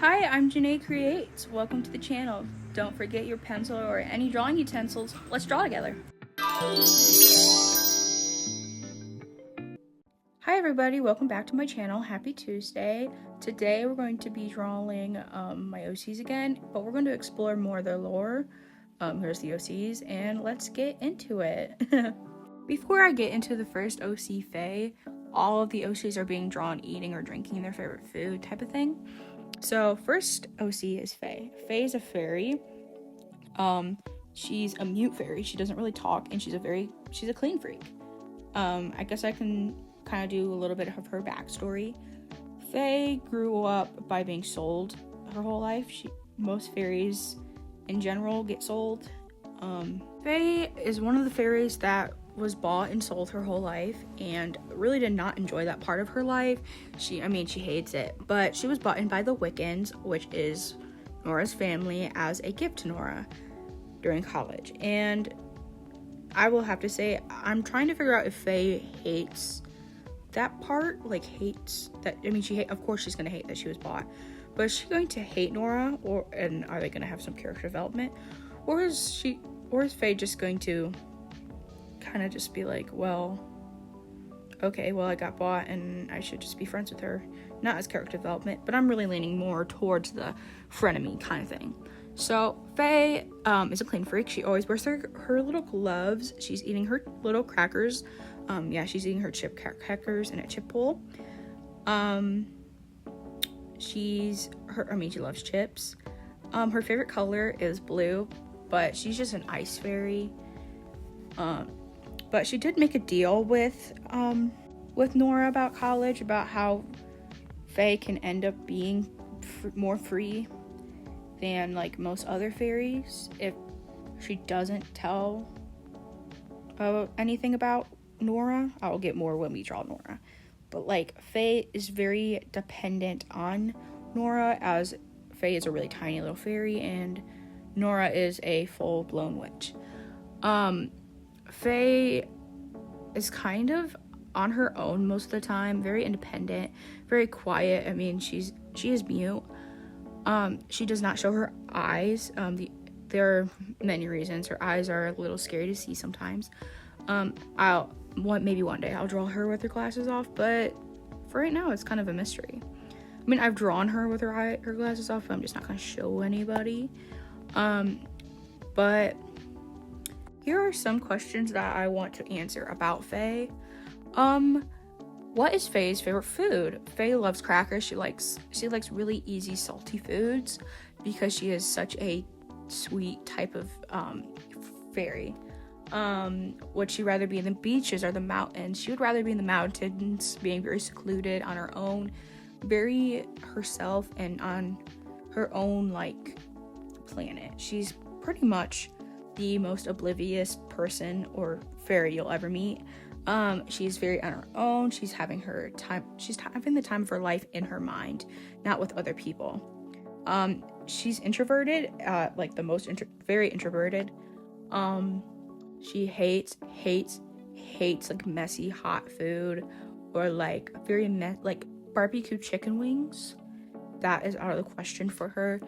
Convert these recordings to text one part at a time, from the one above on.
Hi, I'm Janae Creates. Welcome to the channel. Don't forget your pencil or any drawing utensils. Let's draw together. Hi everybody, welcome back to my channel. Happy Tuesday. Today we're going to be drawing my OCs again, but we're going to explore more of their lore. Here's the OCs and let's get into it. Before I get into the first OC, Faye, all of the OCs are being drawn eating or drinking their favorite food type of thing. So first OC is Faye. Faye is a fairy. She's a mute fairy. She doesn't really talk, and she's a clean freak. I guess I can kind of do a little bit of her backstory. Faye grew up by being sold her whole life. Most fairies in general get sold. Faye is one of the fairies that was bought and sold her whole life and really did not enjoy that part of her life. She hates it, but she was bought in by the Wiccans, which is Nora's family, as a gift to Nora during college. And I will have to say, I'm trying to figure out if Faye hates that part, of course she's gonna hate that she was bought, but is she going to hate Nora, and are they gonna have some character development, or is Faye just going to kind of just be like, well, okay, well, I got bought and I should just be friends with her? Not as character development, but I'm really leaning more towards the frenemy kind of thing. So Faye is a clean freak. She always wears her little gloves. She's eating her little crackers. She's eating her chip crackers in a chip bowl. She loves chips. Her favorite color is blue, but she's just an ice fairy. But she did make a deal with Nora about college, about how Faye can end up being more free than like most other fairies if she doesn't tell anything about Nora. I'll get more when we draw Nora. But like, Faye is very dependent on Nora, as Faye is a really tiny little fairy and Nora is a full-blown witch. Faye is kind of on her own most of the time, very independent, very quiet. She is mute. She does not show her eyes. There are many reasons. Her eyes are a little scary to see sometimes. Maybe one day I'll draw her with her glasses off, but for right now it's kind of a mystery. I've drawn her with her glasses off, but I'm just not going to show anybody. But here are some questions that I want to answer about Faye. What is Faye's favorite food? Faye loves crackers. She likes really easy salty foods because she is such a sweet type of fairy. Would she rather be in the beaches or the mountains? She would rather be in the mountains, being very secluded on her own, very herself and on her own planet. She's pretty much the most oblivious person or fairy you'll ever meet. She's very on her own. She's having the time of her life in her mind, not with other people. She's introverted, very introverted. She hates like messy hot food, or barbecue chicken wings. That is out of the question for her.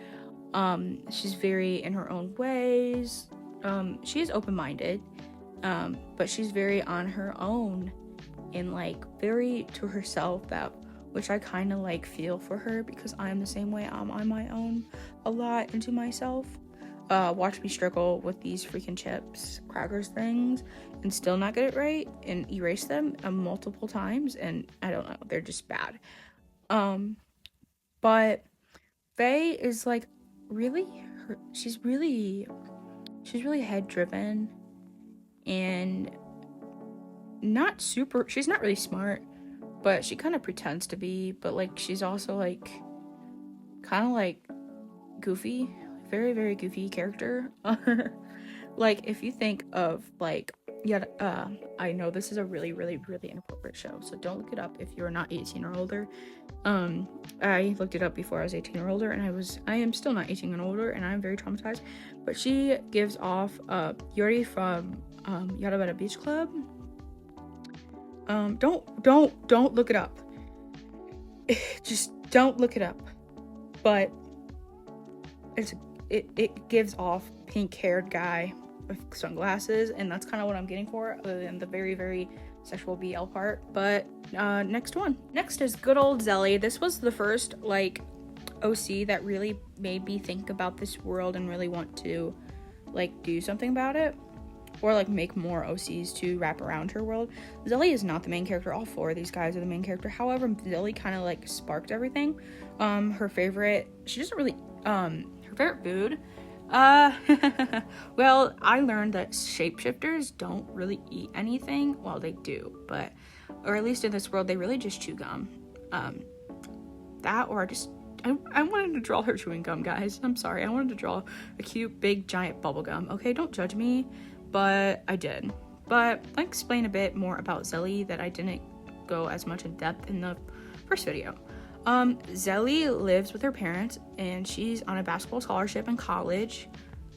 She's very in her own ways. She is open-minded, but she's very on her own and very to herself, which I kind of feel for her, because I'm the same way. I'm on my own a lot into myself. Watch me struggle with these freaking chips, crackers things, and still not get it right, and erase them multiple times, and I don't know, they're just bad. But Faye is she's really head driven and she's not really smart, but she kind of pretends to be, but she's also kind of goofy, very, very goofy character. If you think of I know this is a really, really, really inappropriate show, so don't look it up if you're not 18 or older. I looked it up before I was 18 or older, and I am still not 18 and older, and I'm very traumatized. But she gives off Yuri from Yada Bada Beach Club. Don't look it up. Just don't look it up. but it gives off pink-haired guy with sunglasses, and that's kind of what I'm getting for, other than the very, very sexual BL part. But next is good old Zelly. This was the first like OC that really made me think about this world and really want to like do something about it, or like make more OCs to wrap around her world. Zelly is not the main character. All 4 of these guys are the main character. However, Zelly kind of like sparked everything. Her favorite food. Well, I learned that shapeshifters don't really eat anything. Well, they do, but, or at least in this world, they really just chew gum. That, or I wanted to draw her chewing gum, guys. I'm sorry. I wanted to draw a cute, big, giant bubble gum. Okay, don't judge me, but I did. But I'll explain a bit more about Zelly that I didn't go as much in depth in the first video. Zelly lives with her parents, and she's on a basketball scholarship in college.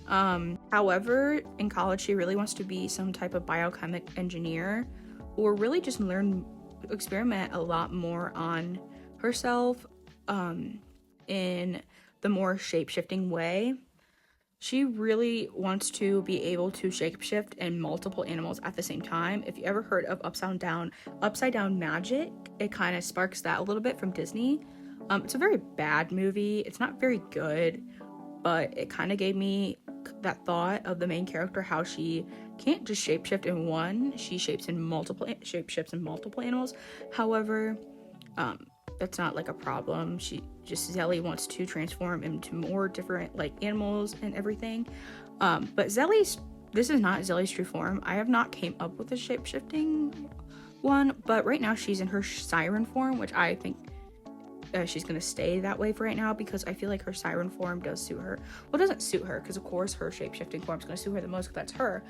However, in college, she really wants to be some type of biochemic engineer, or really just experiment a lot more on herself, in the more shape-shifting way. She really wants to be able to shapeshift in multiple animals at the same time. If you ever heard of upside down magic, it kind of sparks that a little bit from Disney. It's a very bad movie. It's not very good, but it kind of gave me that thought of the main character, how she can't just shapeshift in one. She shapeshifts in multiple animals. However, that's not like a problem. Zelly wants to transform into more different like animals and everything. But this is not Zelly's true form. I have not came up with a shape-shifting one, but right now she's in her siren form, which I think she's gonna stay that way for right now, because I feel like her siren form does suit her. Well, it doesn't suit her, because of course her shape-shifting form is gonna suit her the most, because that's her.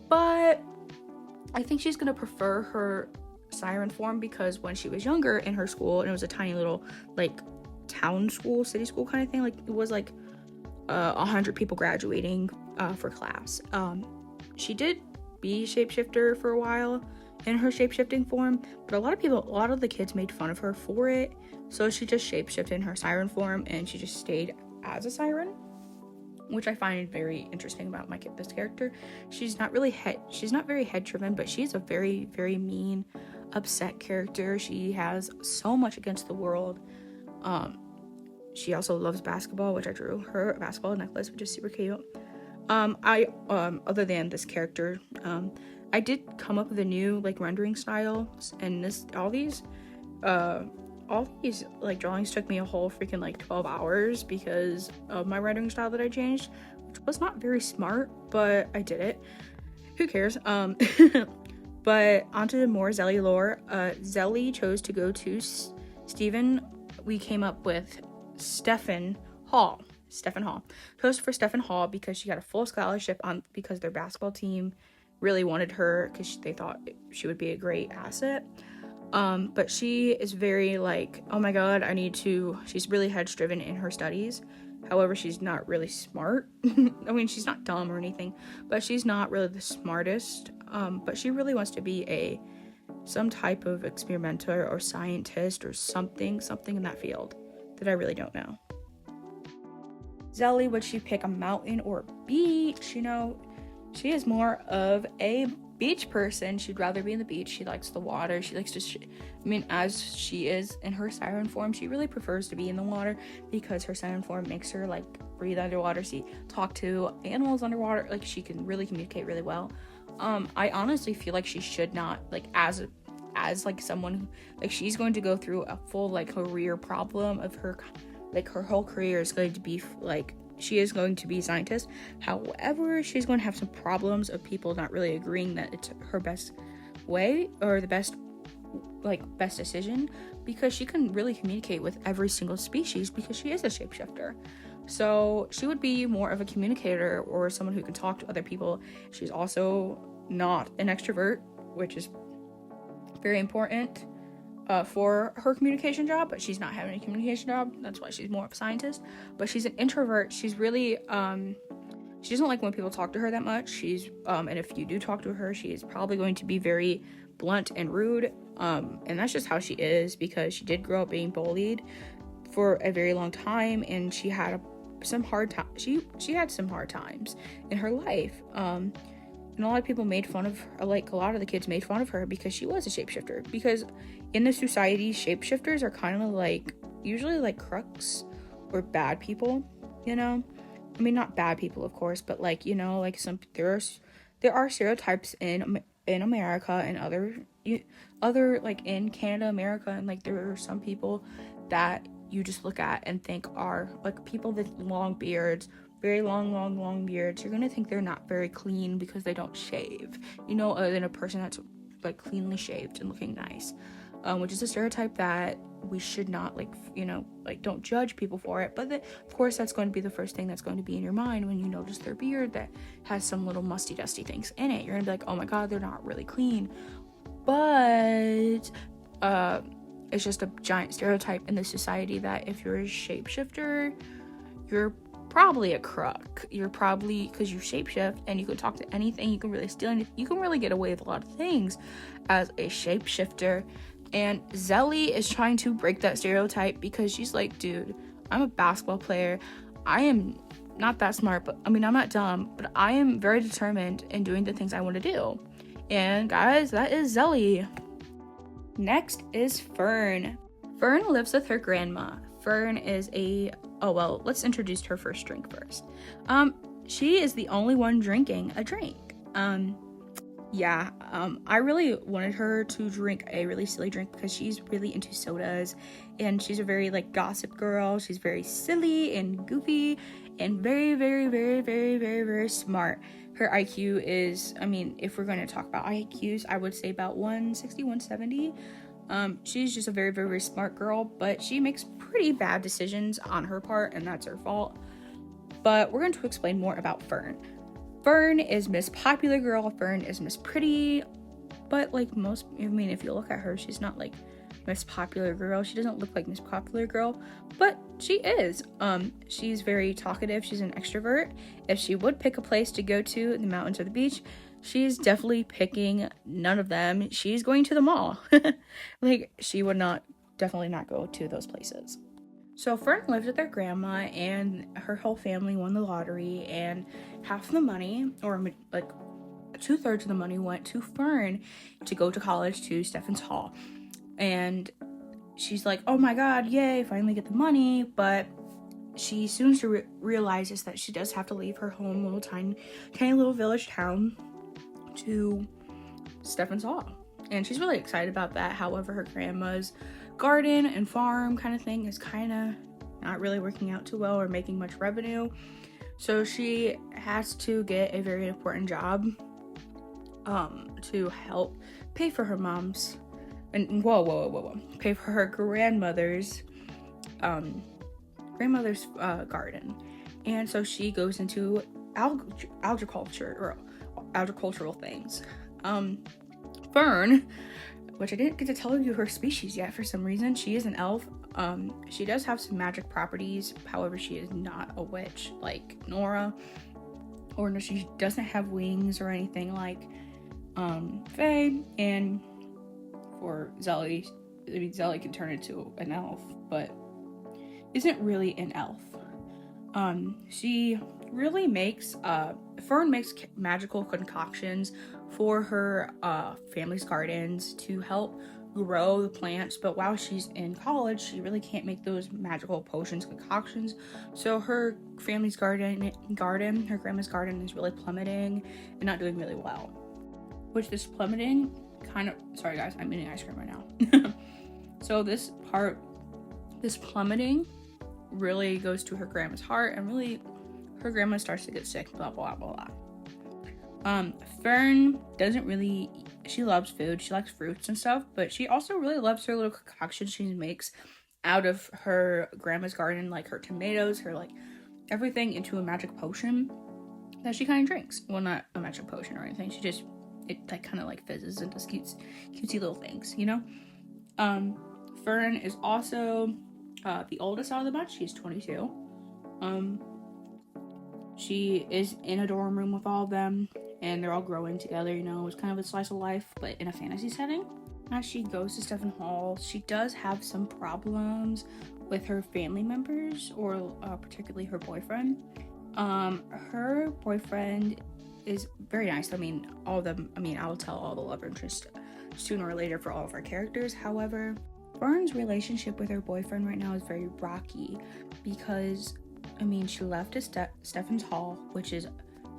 But I think she's gonna prefer her siren form, because when she was younger in her school, and it was a tiny little like town school, city school kind of thing, like it was like 100 people graduating for class. She did be shapeshifter for a while in her shapeshifting form, but a lot of the kids made fun of her for it, so she just shapeshifted in her siren form, and she just stayed as a siren, which I find very interesting about this character. She's not very head driven, but she's a very, very mean, upset character. She has so much against the world. She also loves basketball, which I drew her a basketball necklace, which is super cute. Other than this character, I did come up with a new like rendering style, and all these like drawings took me a whole freaking like 12 hours because of my rendering style that I changed, which was not very smart, but I did it. Who cares? But onto more Zelly lore. Zelly chose to go to Stephen. We came up with Stephen Hall. Chose for Stephen Hall because she got a full scholarship because their basketball team really wanted her, because they thought she would be a great asset. But she is very like, oh my god, she's really hedge driven in her studies. However, she's not really smart. I mean, she's not dumb or anything, but she's not really the smartest. But she really wants to be some type of experimenter or scientist or something in that field that I really don't know. Zelly, would she pick a mountain or a beach? She is more of a beach person. She'd rather be in the beach. She likes the water. She likes to as she is in her siren form, she really prefers to be in the water, because her siren form makes her like breathe underwater, talk to animals underwater. Like, she can really communicate really well. I honestly feel like she should not, like, as like someone who, like, she's going to go through a full like career problem of her, like her whole career is going to be like, she is going to be a scientist. However, she's going to have some problems of people not really agreeing that it's her best way or the best decision, because she can really communicate with every single species because she is a shapeshifter. So she would be more of a communicator or someone who can talk to other people. She's also not an extrovert, which is very important for her communication job, but she's not having a communication job. That's why she's more of a scientist. But she's an introvert. She's really she doesn't like when people talk to her that much. And if you do talk to her, she is probably going to be very blunt and rude, and that's just how she is, because she did grow up being bullied for a very long time, and she had some hard time. She had some hard times in her life. And a lot of people made fun of her, like a lot of the kids made fun of her because she was a shapeshifter. Because in the society, shapeshifters are kind of like usually like crooks or bad people, you know. I mean, not bad people, of course, but like, you know, like there are stereotypes in America and other like in Canada, America, and like there are some people that you just look at and think are like people with long beards, very long beards. You're gonna think they're not very clean because they don't shave, you know, other than a person that's like cleanly shaved and looking nice, which is a stereotype that we should not, like, you know, like, don't judge people for it. But of course that's going to be the first thing that's going to be in your mind when you notice their beard that has some little musty dusty things in it. You're gonna be like, oh my god, they're not really clean. But it's just a giant stereotype in the society that if you're a shapeshifter, you're probably a crook. You're probably, because you shapeshift and you can talk to anything, you can really steal anything, you can really get away with a lot of things as a shapeshifter. And Zelly is trying to break that stereotype because she's like, dude, I'm a basketball player. I am not that smart, but I mean, I'm not dumb, but I am very determined in doing the things I want to do. And guys, that is Zelly. Next is Fern. Fern lives with her grandma. Fern is let's introduce her first drink first. She is the only one drinking a drink. I really wanted her to drink a really silly drink because she's really into sodas, and she's a very like gossip girl. She's very silly and goofy and very, very, very, very, very, very smart. Her IQ is, I mean, if we're going to talk about IQs, I would say about 160, 170. She's just a very, very, very smart girl, but she makes pretty bad decisions on her part, and that's her fault. But we're going to explain more about Fern. Fern is Miss Popular Girl. Fern is Miss Pretty, but like if you look at her, she's not like Miss Popular Girl. She doesn't look like Miss Popular Girl, but she is. She's very talkative. She's an extrovert. If she would pick a place to go to, the mountains or the beach, she's definitely picking none of them. She's going to the mall. Like, she would definitely not go to those places. So Fern lived with her grandma, and her whole family won the lottery, and half the money, or like 2/3 of the money, went to Fern to go to college to Stephens Hall. And she's like, oh my god, yay, finally get the money. But she soon realizes that she does have to leave her home, little tiny little village town, to Stephens Hall. And she's really excited about that. However, her grandma's garden and farm kind of thing is kind of not really working out too well or making much revenue. So she has to get a very important job to help pay for her mom's and pay for her grandmother's garden. And so she goes into agricultural things. Fern, which I didn't get to tell you her species yet for some reason. She is an elf. She does have some magic properties. However, she is not a witch like Nora. Or no, she doesn't have wings or anything like Faye. And for Zelly, Zelly can turn into an elf, but isn't really an elf. She really makes, Fern makes magical concoctions for her family's gardens to help grow the plants, but while she's in college, she really can't make those magical potions, concoctions. So her family's garden, her grandma's garden, is really plummeting and not doing really well. Which this plummeting sorry guys, I'm eating ice cream right now. So this plummeting really goes to her grandma's heart, and really her grandma starts to get sick, blah blah blah blah. Fern doesn't really, she loves food, she likes fruits and stuff, but she also really loves her little concoctions she makes out of her grandma's garden, like her tomatoes, her like everything, into a magic potion that she kind of drinks. Well, not a magic potion or anything, it like kind of like fizzes into cutesy little things, you know. Fern is also the oldest out of the bunch. She's 22. She is in a dorm room with all of them, and they're all growing together, you know. It's kind of a slice of life, but in a fantasy setting. as she goes to Stephen Hall, she does have some problems with her family members, or particularly her boyfriend. Her boyfriend is very nice. I mean, all of them, I mean, I will tell all the love interest sooner or later for all of our characters. However, Fern's relationship with her boyfriend right now is very rocky because, I mean, she left to Stephen's Hall, which is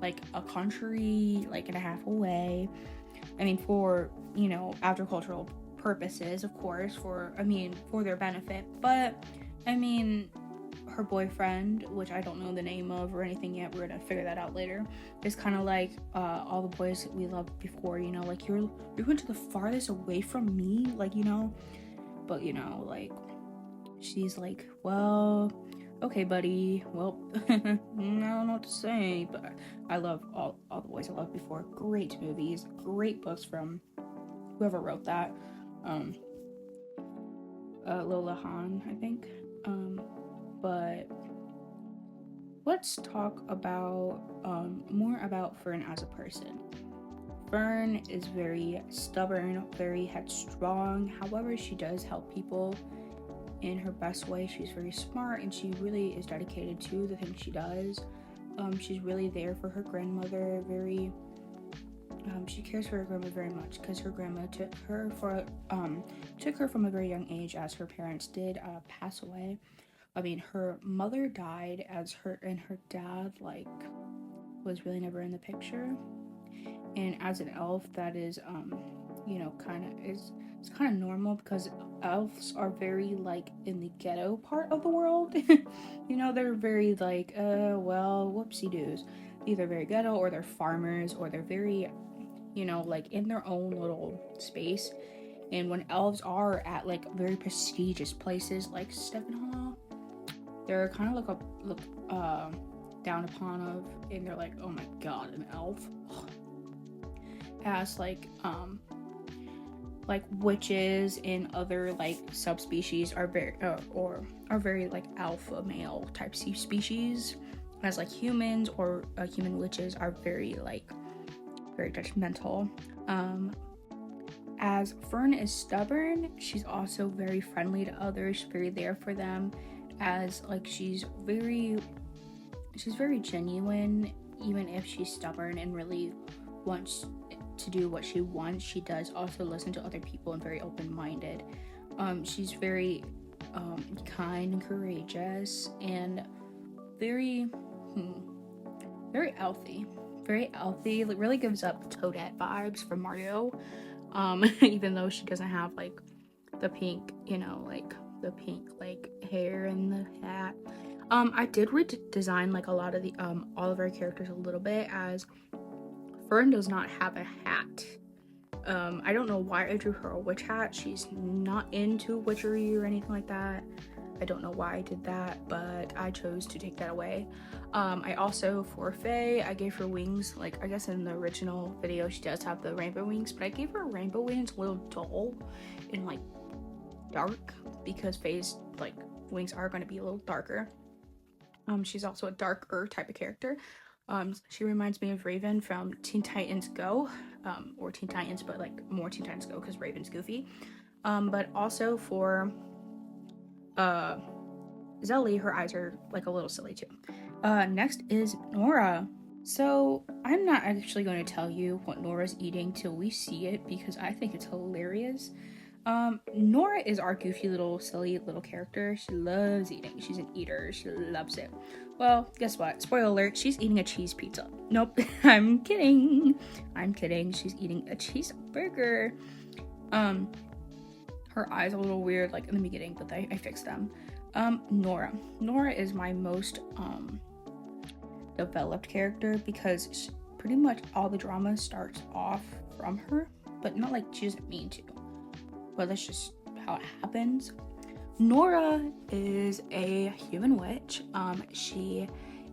like a country like and a half away. I mean, for, you know, agricultural purposes, of course, for their benefit. But, I mean, her boyfriend, which I don't know the name of or anything yet, we're gonna figure that out later, is kind of like all the boys that we loved before, you know, like, you're going to the farthest away from me, like, you know. But, you know, like, she's like, well, okay, buddy, well, I don't know what to say, but I love all the boys I loved before. Great movies, great books from whoever wrote that, Lola Hahn, I think. But let's talk about more about Fern as a person. Fern is very stubborn, very headstrong. However, she does help people in her best way. She's very smart, and she really is dedicated to the things she does. She's really there for her grandmother. She cares for her grandma very much because her grandma took her from a very young age, as her parents did pass away. I mean, her mother died and her dad like was really never in the picture. And as an elf, that is it's kind of normal because elves are very like in the ghetto part of the world. You know, they're very like whoopsie doos. Either very ghetto, or they're farmers, or they're very, you know, like in their own little space. And when elves are at like very prestigious places like Stephen Hall, they're kind of looked down upon of, and they're like, oh my god, an elf. As like witches and other like subspecies are very like alpha male type species, as like humans or human witches are very judgmental. As Fern is stubborn, she's also very friendly to others, very there for them, as like she's very genuine. Even if she's stubborn and really wants to do what she wants, she does also listen to other people and very open-minded. She's very kind and courageous and very healthy. Like really gives up Toadette vibes from Mario. Even though she doesn't have like the pink, like hair and the hat. I did redesign like a lot of the all of our characters a little bit, as Fern does not have a hat. I don't know why I drew her a witch hat. She's not into witchery or anything like that. I don't know why I did that, but I chose to take that away. I also, for Faye, I gave her wings. Like, I guess in the original video, she does have the rainbow wings, but I gave her rainbow wings a little dull and, like, dark, because Faye's, like, wings are going to be a little darker. She's also a darker type of character. She reminds me of Raven from Teen Titans Go, or Teen Titans, but, like, more Teen Titans Go, because Raven's goofy. But also for Zelly, her eyes are like a little silly too. Next is Nora. So I'm not actually going to tell you what Nora's eating till we see it, because I think it's hilarious. Nora is our goofy little silly little character. She loves eating. She's an eater. She loves it. Well, guess what? Spoiler alert, she's eating a cheese pizza. Nope, I'm kidding. She's eating a cheeseburger. Her eyes are a little weird, like in the beginning, but I fixed them. Nora is my most developed character, because pretty much all the drama starts off from her, but not like she doesn't mean to, but that's just how it happens. Nora is a human witch. She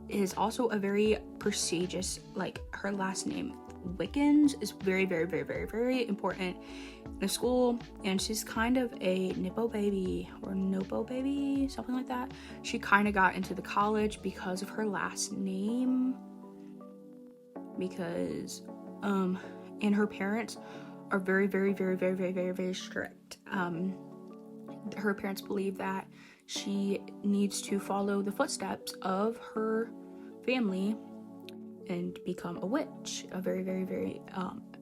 is also a very prestigious, like her last name Wiccans is very, very, very, very, very important in the school, and she's kind of a nippo baby or nopo baby, something like that. She kind of got into the college because of her last name, because and her parents are very, very, very, very, very, very, very strict. Her parents believe that she needs to follow the footsteps of her family and become a witch, a very, very, very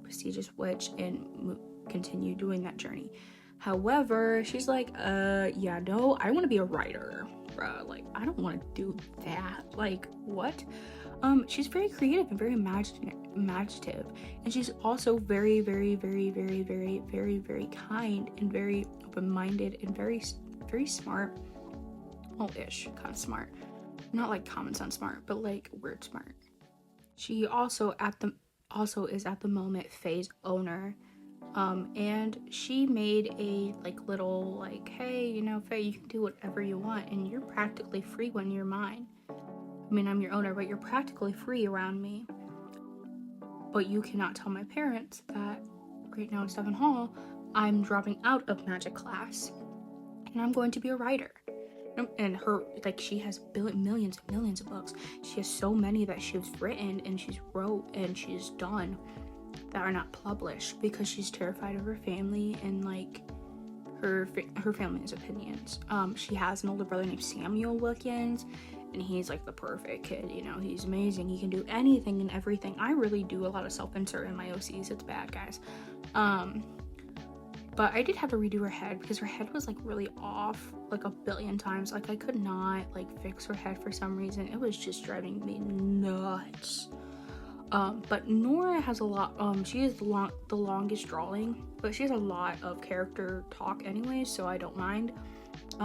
prestigious witch, and continue doing that journey. However, she's like, yeah, no, I want to be a writer, bruh. Like, I don't want to do that. Like, what? She's very creative and very imaginative, and she's also very, very, very, very, very, very, very kind and very open-minded and very, very smart. Well-ish, kind of smart. Not like common sense smart, but like weird smart. She also is at the moment Faye's owner. And she made a like little like, hey, you know, Faye, you can do whatever you want and you're practically free when you're mine. I mean, I'm your owner, but you're practically free around me. But you cannot tell my parents that right now in Seven Hall, I'm dropping out of magic class and I'm going to be a writer. And her, like, she has millions and millions of books. She has so many that she's written and she's wrote and she's done that are not published because she's terrified of her family and like her family's opinions. She has an older brother named Samuel Wilkins, and he's like the perfect kid, you know. He's amazing. He can do anything and everything. I really do a lot of self-insert in my OCs. It's bad, guys. But I did have to redo her head because her head was like really off like a billion times. Like I could not like fix her head for some reason. It was just driving me nuts. But Nora has a lot, she is the longest drawing, but she has a lot of character talk anyway, so I don't mind.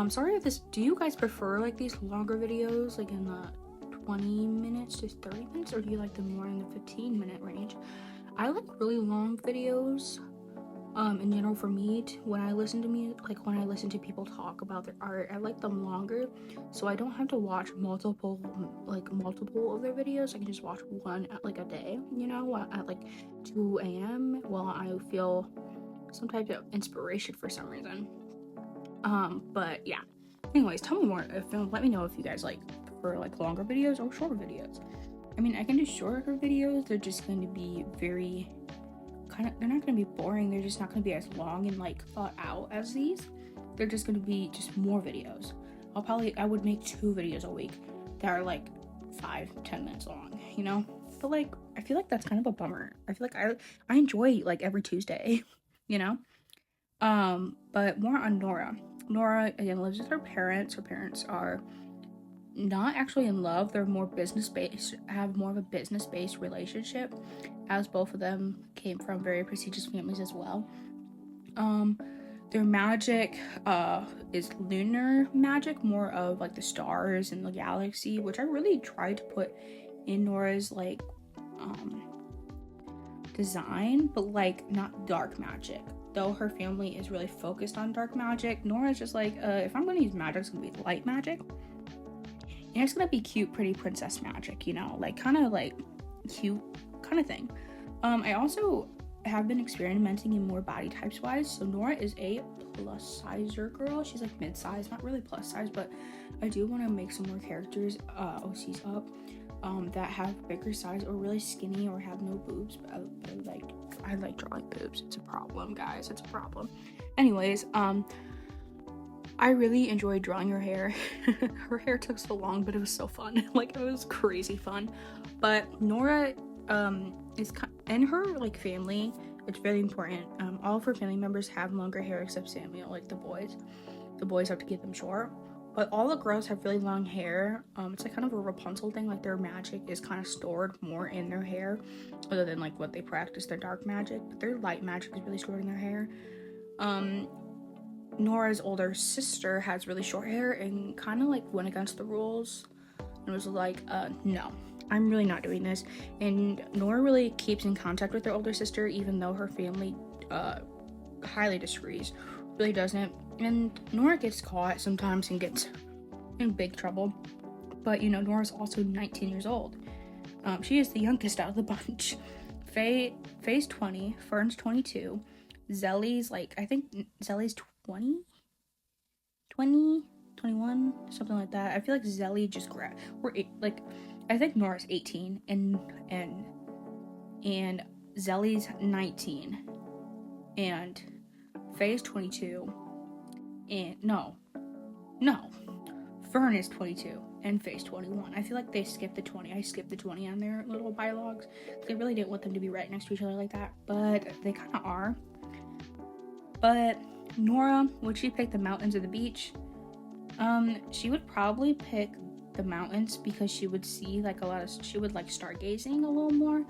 Sorry if this, do you guys prefer like these longer videos, like in the 20 minutes to 30 minutes, or do you like them more in the 15-minute range? I like really long videos, in general. For me, when I listen to people talk about their art, I like them longer, so I don't have to watch multiple of their videos. I can just watch one at like a day, you know, at like 2 a.m. while I feel some type of inspiration for some reason. But yeah, anyways, tell me more, let me know if you guys like prefer like longer videos or shorter videos. I mean, I can do shorter videos. They're just going to be very they're not going to be boring. They're just not going to be as long and like thought out as these. They're just going to be just more videos. I would make 2 videos a week that are like 5-10 minutes long, you know. But like, I feel like that's kind of a bummer. I feel like I enjoy like every Tuesday, you know. But more on Nora. Nora again lives with her parents. Her parents are not actually in love. They're more have more of a business-based relationship, as both of them came from very prestigious families as well. Their magic is lunar magic, more of like the stars and the galaxy, which I really tried to put in Nora's like design, but like not dark magic. Though her family is really focused on dark magic, Nora's just like, if I'm gonna use magic, it's gonna be light magic. And it's gonna be cute, pretty princess magic, you know, like kind of like cute kind of thing. I also have been experimenting in more body types wise. So Nora is a plus sizer girl. She's like mid-size, not really plus size, but I do want to make some more characters, OCs up, that have bigger size or really skinny or have no boobs. But I like drawing boobs. It's a problem, guys. It's a problem. Anyways, I really enjoyed drawing her hair. Her hair took so long, but it was so fun. Like, it was crazy fun. But Nora is in her like family. It's very important. All of her family members have longer hair except Samuel, like the boys. The boys have to keep them short. But all the girls have really long hair. It's like kind of a Rapunzel thing. Like their magic is kind of stored more in their hair, other than like what they practice their dark magic. But their light magic is really stored in their hair. Nora's older sister has really short hair and kind of like went against the rules and was like, no, I'm really not doing this. And Nora really keeps in contact with her older sister, even though her family highly disagrees, really doesn't. And Nora gets caught sometimes and gets in big trouble. But, you know, Nora's also 19 years old. She is the youngest out of the bunch. Faye's 20, Fern's 22, Zelly's like, I think Zelly's 20, 21, something like that. I feel like Zelly just I think Nora's 18 and Zelly's 19. and Faye is 22, and no, Fern is 22, and Faye's 21. I feel like they skipped the 20. I skipped the 20 on their little bylogs. They really didn't want them to be right next to each other like that, but they kind of are. But Nora, would she pick the mountains or the beach? She would probably pick the mountains because she would see like she would like stargazing a little more.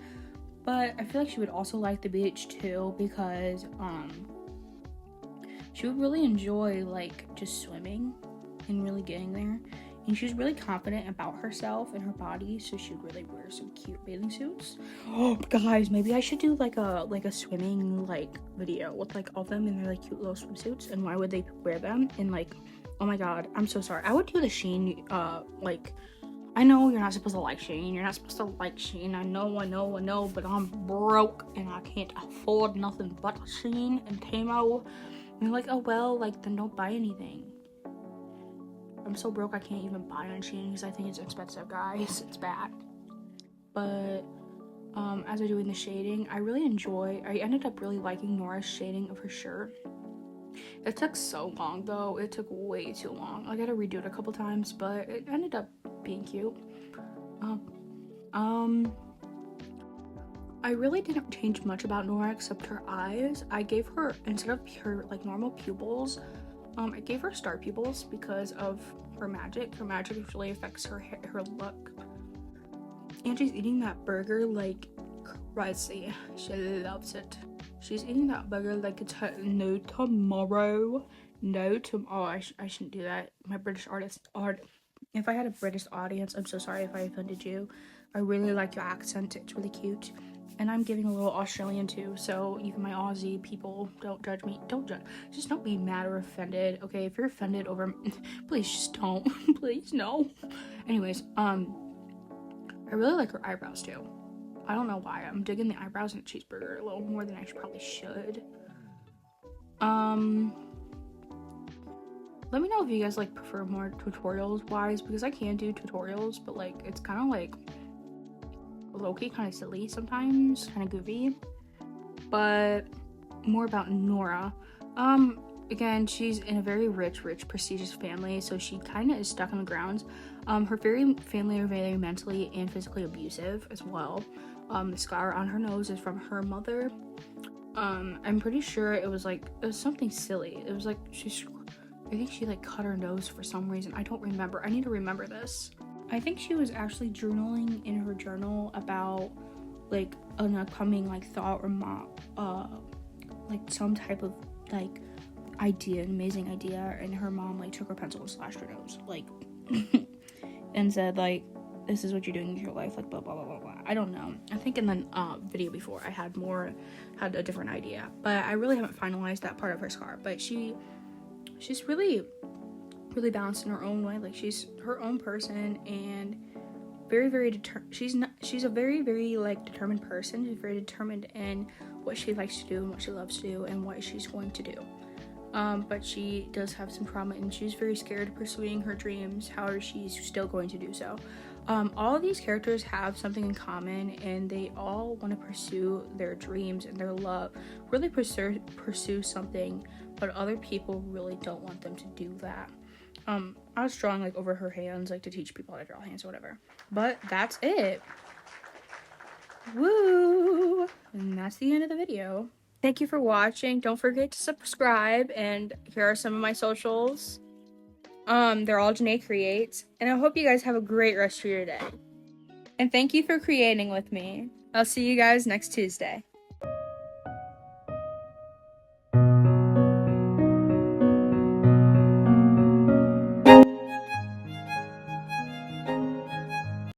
But I feel like she would also like the beach too because she would really enjoy like just swimming and really getting there. And she was really confident about herself and her body, so she would really wear some cute bathing suits. Oh, guys, maybe I should do like a swimming like video with like all of them in their like cute little swimsuits. And why would they wear them? And like, oh my god, I'm so sorry. I would do the Shein like. I know you're not supposed to like Shein. You're not supposed to like Shein. I know, but I'm broke and I can't afford nothing but Shein and Temo. And you're like, oh well, like then don't buy anything. I'm so broke I can't even buy on Shein because I think it's expensive, guys. It's bad. But as I'm doing the shading, I ended up really liking Nora's shading of her shirt. It took so long though. It took way too long. I gotta redo it a couple times, but it ended up being cute. I really didn't change much about Nora except her eyes. I gave her, instead of her like normal pupils, I gave her star pupils because of her magic. Her magic really affects her look. And she's eating that burger like crazy. She loves it. She's eating that burger like it's no tomorrow. Oh, I shouldn't do that. My British if I had a British audience, I'm so sorry if I offended you. I really like your accent. It's really cute. And I'm giving a little Australian too, so even my Aussie people, don't judge me. Just don't be mad or offended, okay? If you're offended over, please just don't. Please, no. Anyways, I really like her eyebrows too. I don't know why. I'm digging the eyebrows in a cheeseburger a little more than I probably should. Let me know if you guys like prefer more tutorials wise, because I can do tutorials, but like it's kind of like low-key kind of silly sometimes, kind of goofy. But more about Nora. Again, she's in a very rich, prestigious family, so she kind of is stuck on the grounds. Her family are very mentally and physically abusive as well. The scar on her nose is from her mother. I'm pretty sure it was something silly. It was like I think she like cut her nose for some reason. I don't remember. I need to remember this. I think she was actually journaling in her journal about like an upcoming like thought or like some type of like idea, an amazing idea, and her mom like took her pencil and slashed her nose like and said like, this is what you're doing in your life, like blah blah blah blah blah. I don't know. I think in the video before I had a different idea, but I really haven't finalized that part of her scar. But she's really balanced in her own way. Like she's her own person and very determined. She's a very like determined person. She's very determined in what she likes to do and what she loves to do and what she's going to do. But she does have some trauma and she's very scared of pursuing her dreams. However, she's still going to do so. All of these characters have something in common, and they all want to pursue their dreams and their love, really pursue something, but other people really don't want them to do that. I was drawing like over her hands, like to teach people how to draw hands or whatever. But that's it. Woo! And that's the end of the video. Thank you for watching. Don't forget to subscribe, and here are some of my socials. They're all Janae Creates, and I hope you guys have a great rest of your day. And thank you for creating with me. I'll see you guys next Tuesday.